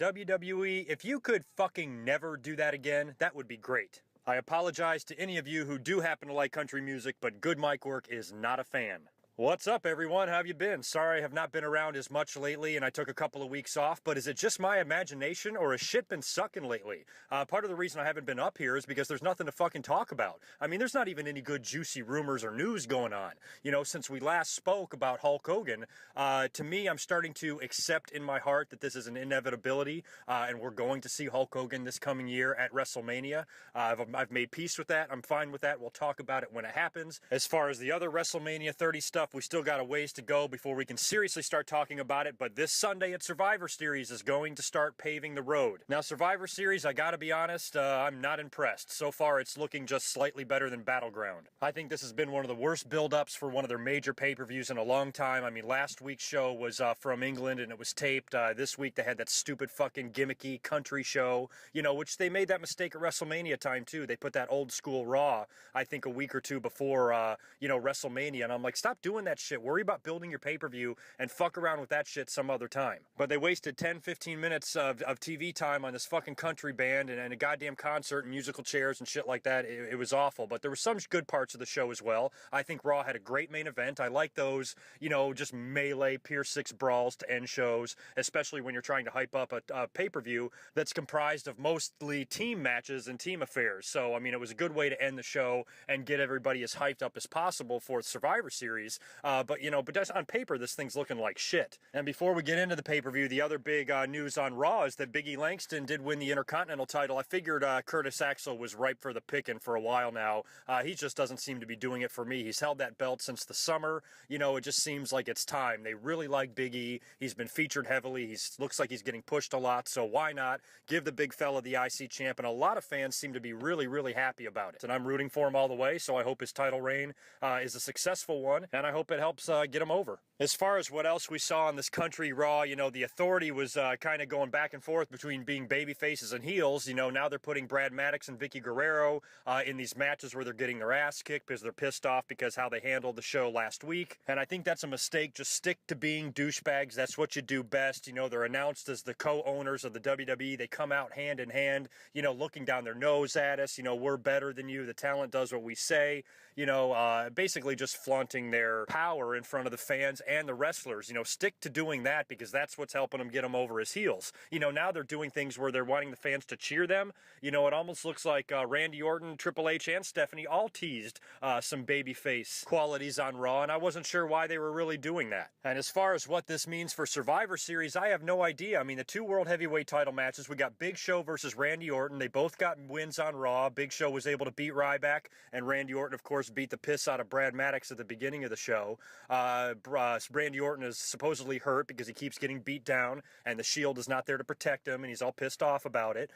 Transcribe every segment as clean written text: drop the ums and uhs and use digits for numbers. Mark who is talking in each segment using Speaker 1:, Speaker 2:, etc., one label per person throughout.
Speaker 1: WWE, if you could fucking never do that again, that would be great. I apologize to any of you who do happen to like country music, but good mic work is not a fan. What's up, everyone? How have you been? Sorry I have not been around as much lately and I took a couple of weeks off, but is it just my imagination or has shit been sucking lately? Part of the reason I haven't been up here is because there's nothing to fucking talk about. I mean, there's not even any good juicy rumors or news going on. You know, since we last spoke about Hulk Hogan, to me, I'm starting to accept in my heart that this is an inevitability, and we're going to see Hulk Hogan this coming year at WrestleMania. I've made peace with that. I'm fine with that. We'll talk about it when it happens. As far as the other WrestleMania 30 stuff, we still got a ways to go before we can seriously start talking about it, but this Sunday at Survivor Series is going to start paving the road. Now, Survivor Series, I gotta be honest, I'm not impressed. So far, it's looking just slightly better than Battleground. I think this has been one of the worst build-ups for one of their major pay-per-views in a long time. I mean, last week's show was from England and it was taped. This week they had that stupid fucking gimmicky country show, you know, which they made that mistake at WrestleMania time too. They put that old school Raw, I think a week or two before, you know, WrestleMania, and I'm like, stop doing that shit. Worry about building your pay-per-view and fuck around with that shit some other time. But they wasted 10-15 minutes of TV time on this fucking country band and a goddamn concert and musical chairs and shit like that. It was awful, but there were some good parts of the show as well. I think Raw had a great main event. I like those, you know, just melee Pier 6 brawls to end shows, especially when you're trying to hype up a pay-per-view that's comprised of mostly team matches and team affairs. So, I mean, it was a good way to end the show and get everybody as hyped up as possible for Survivor Series. But, you know, but just on paper, this thing's looking like shit. And before we get into the pay-per-view, the other big news on Raw is that Big E Langston did win the Intercontinental title. I figured Curtis Axel was ripe for the picking for a while now. He just doesn't seem to be doing it for me. He's held that belt since the summer. You know, it just seems like it's time. They really like Big E. He's been featured heavily. He looks like he's getting pushed a lot, so why not give the big fella the IC champ? And a lot of fans seem to be really, really happy about it. And I'm rooting for him all the way, so I hope his title reign is a successful one, and I hope it helps get him over. As far as what else we saw on this country Raw, you know, the Authority was kind of going back and forth between being baby faces and heels. You know, now they're putting Brad Maddox and Vicky Guerrero in these matches where they're getting their ass kicked because they're pissed off because how they handled the show last week. And I think that's a mistake. Just stick to being douchebags. That's what you do best. You know, they're announced as the co-owners of the WWE. They come out hand in hand, you know, looking down their nose at us. You know, we're better than you. The talent does what we say. You know, basically just flaunting their power in front of the fans and the wrestlers. You know, stick to doing that because that's what's helping them get them over as heels. You know, now they're doing things where they're wanting the fans to cheer them. You know, it almost looks like Randy Orton, Triple H, and Stephanie all teased some babyface qualities on Raw, and I wasn't sure why they were really doing that. And as far as what this means for Survivor Series, I have no idea. I mean, the two World Heavyweight title matches, we got Big Show versus Randy Orton. They both got wins on Raw. Big Show was able to beat Ryback, and Randy Orton, of course, beat the piss out of Brad Maddox at the beginning of the show. Randy Orton is supposedly hurt because he keeps getting beat down, and the Shield is not there to protect him, and he's all pissed off about it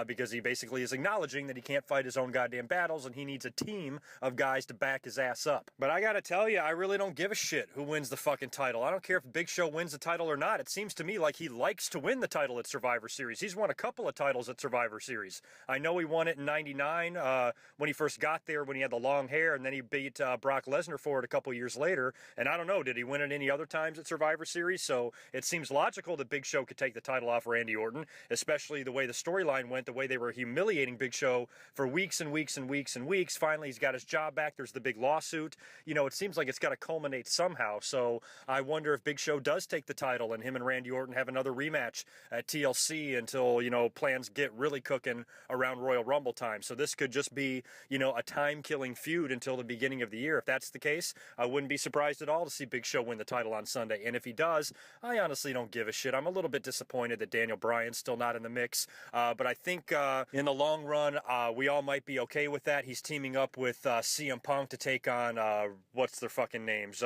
Speaker 1: because he basically is acknowledging that he can't fight his own goddamn battles, and he needs a team of guys to back his ass up. But I gotta tell you, I really don't give a shit who wins the fucking title. I don't care if Big Show wins the title or not. It seems to me like he likes to win the title at Survivor Series. He's won a couple of titles at Survivor Series. I know he won it in '99 when he first got there, when he had the long hair, and then he beat Brock Lesnar for it a couple years later. And I don't know, did he win it any other times at Survivor Series? So it seems logical that Big Show could take the title off Randy Orton, especially the way the storyline went, the way they were humiliating Big Show for weeks and weeks and weeks and weeks. Finally, he's got his job back. There's the big lawsuit. You know, it seems like it's got to culminate somehow. So I wonder if Big Show does take the title and him and Randy Orton have another rematch at TLC until, you know, plans get really cooking around Royal Rumble time. So this could just be, you know, a time-killing feud until the beginning of the year. If that's the case, I wouldn't be surprised at all to see Big Show win the title on Sunday. And if he does, I honestly don't give a shit. I'm a little bit disappointed that Daniel Bryan's still not in the mix. But I think in the long run, we all might be okay with that. He's teaming up with CM Punk to take on, what's their fucking names?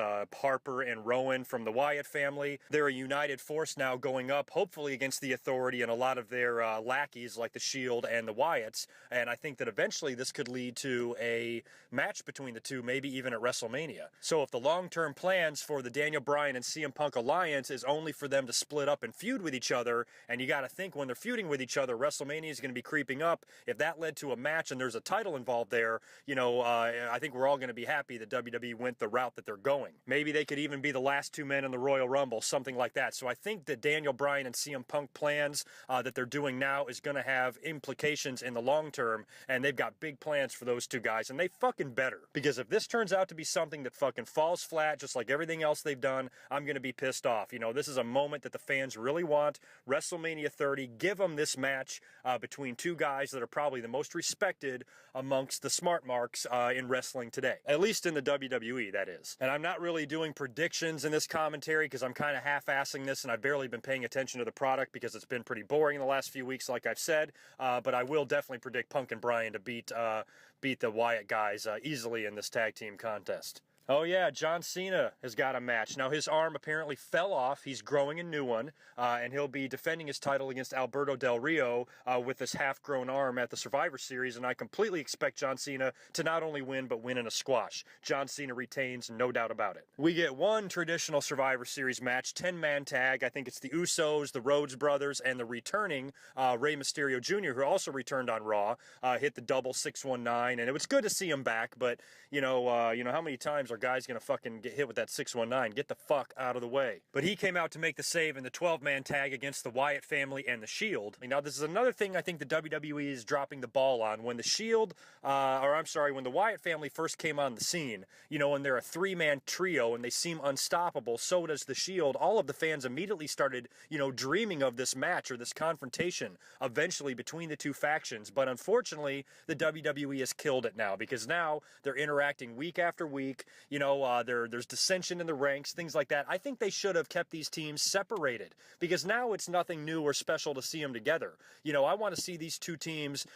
Speaker 1: Harper and Rowan from the Wyatt family. They're a united force now going up, hopefully against the Authority and a lot of their lackeys like the Shield and the Wyatts. And I think that eventually this could lead to a match between the two, maybe even at WrestleMania. So if the long-term plans for the Daniel Bryan and CM Punk alliance is only for them to split up and feud with each other, and you got to think when they're feuding with each other, WrestleMania is going to be creeping up. If that led to a match and there's a title involved there, I think we're all going to be happy that WWE went the route that they're going. Maybe they could even be the last two men in the Royal Rumble, something like that. So I think the Daniel Bryan and CM Punk plans that they're doing now is going to have implications in the long term, and they've got big plans for those two guys, and they fucking better. Because if this turns out to be something that fucking falls flat, just like everything else they've done, I'm going to be pissed off. This is a moment that the fans really want. WrestleMania 30, give them this match between two guys that are probably the most respected amongst the smart marks in wrestling today. At least in the WWE, that is. And I'm not really doing predictions in this commentary because I'm kind of half-assing this and I've barely been paying attention to the product because it's been pretty boring in the last few weeks, like I've said. But I will definitely predict Punk and Bryan to beat the Wyatt guys easily in this tag team contest. Oh yeah, John Cena has got a match. Now his arm apparently fell off. He's growing a new one, and he'll be defending his title against Alberto Del Rio with this half-grown arm at the Survivor Series, and I completely expect John Cena to not only win, but win in a squash. John Cena retains, no doubt about it. We get one traditional Survivor Series match, 10-man tag. I think it's the Usos, the Rhodes brothers, and the returning Rey Mysterio Jr., who also returned on Raw, hit the double 619, and it was good to see him back, but, how many times are guys going to fucking get hit with that 619? Get the fuck out of the way. But he came out to make the save in the 12-man tag against the Wyatt family and the Shield. Now, this is another thing I think the WWE is dropping the ball on. When the Shield, when the Wyatt family first came on the scene, when they're a three-man trio and they seem unstoppable, so does the Shield. All of the fans immediately started, dreaming of this match or this confrontation eventually between the two factions. But unfortunately, the WWE has killed it now because now they're interacting week after week. There's dissension in the ranks, things like that. I think they should have kept these teams separated because now it's nothing new or special to see them together. I want to see these two teams,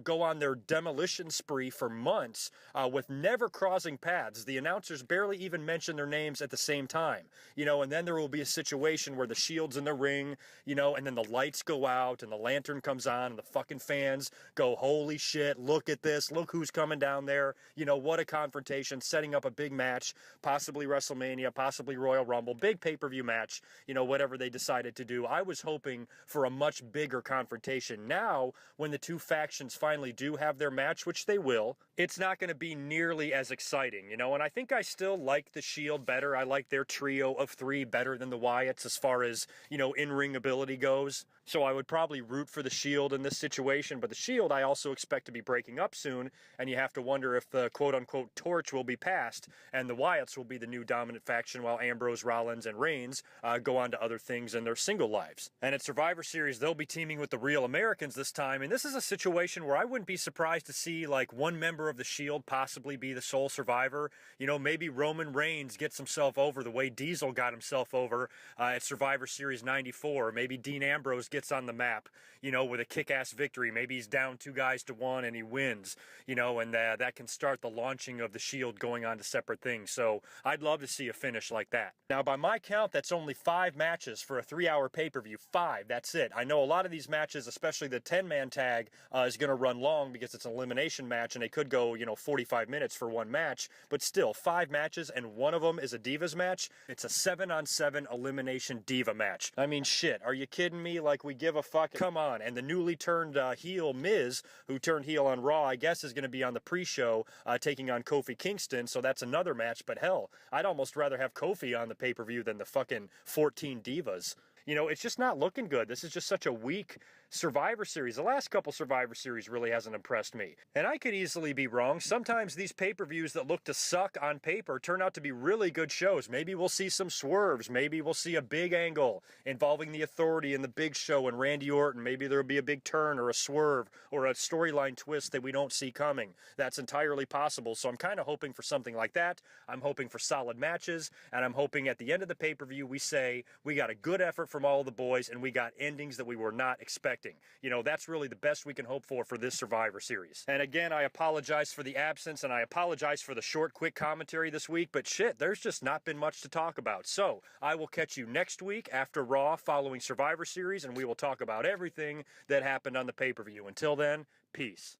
Speaker 1: go on their demolition spree for months with never crossing paths. The announcers barely even mention their names at the same time, and then there will be a situation where the Shield's in the ring, and then the lights go out and the lantern comes on and the fucking fans go, holy shit, look at this, look who's coming down there. What a confrontation, setting up a big match, possibly WrestleMania, possibly Royal Rumble, big pay-per-view match, whatever they decided to do. I was hoping for a much bigger confrontation. Now, when the two factions finally do have their match, which they will, it's not going to be nearly as exciting, and I think I still like the Shield better. I like their trio of three better than the Wyatts as far as, in-ring ability goes. So I would probably root for the Shield in this situation, but the Shield I also expect to be breaking up soon, and you have to wonder if the quote-unquote torch will be passed, and the Wyatts will be the new dominant faction while Ambrose, Rollins, and Reigns go on to other things in their single lives. And at Survivor Series, they'll be teaming with the Real Americans this time, and this is a situation where I wouldn't be surprised to see, like, one member of the Shield possibly be the sole survivor. Maybe Roman Reigns gets himself over the way Diesel got himself over at Survivor Series 94. Maybe Dean Ambrose gets on the map, with a kick-ass victory. Maybe he's down 2-1 and he wins, and that can start the launching of the Shield going on to separate things. So I'd love to see a finish like that. Now, by my count, that's only 5 matches for a 3-hour pay-per-view. 5, that's it. I know a lot of these matches, especially the 10-man tag, is going to run long because it's an elimination match and they could go, 45 minutes for one match, but still, 5 matches and one of them is a Divas match. It's a 7-on-7 elimination Diva match. I mean, shit, are you kidding me? Like, we give a fuck? Come on. And the newly turned heel Miz, who turned heel on Raw, I guess is going to be on the pre-show taking on Kofi Kingston, so that's another match, but hell, I'd almost rather have Kofi on the pay-per-view than the fucking 14 Divas. It's just not looking good. This is just such a weak Survivor Series. The last couple Survivor Series really hasn't impressed me. And I could easily be wrong. Sometimes these pay-per-views that look to suck on paper turn out to be really good shows. Maybe we'll see some swerves. Maybe we'll see a big angle involving the Authority and the Big Show and Randy Orton. Maybe there'll be a big turn or a swerve or a storyline twist that we don't see coming. That's entirely possible. So I'm kind of hoping for something like that. I'm hoping for solid matches. And I'm hoping at the end of the pay-per-view we say we got a good effort from all the boys and we got endings that we were not expecting. That's really the best we can hope for this Survivor Series. And again, I apologize for the absence and I apologize for the short, quick commentary this week, but shit, there's just not been much to talk about. So I will catch you next week after Raw following Survivor Series, and we will talk about everything that happened on the pay-per-view. Until then, peace.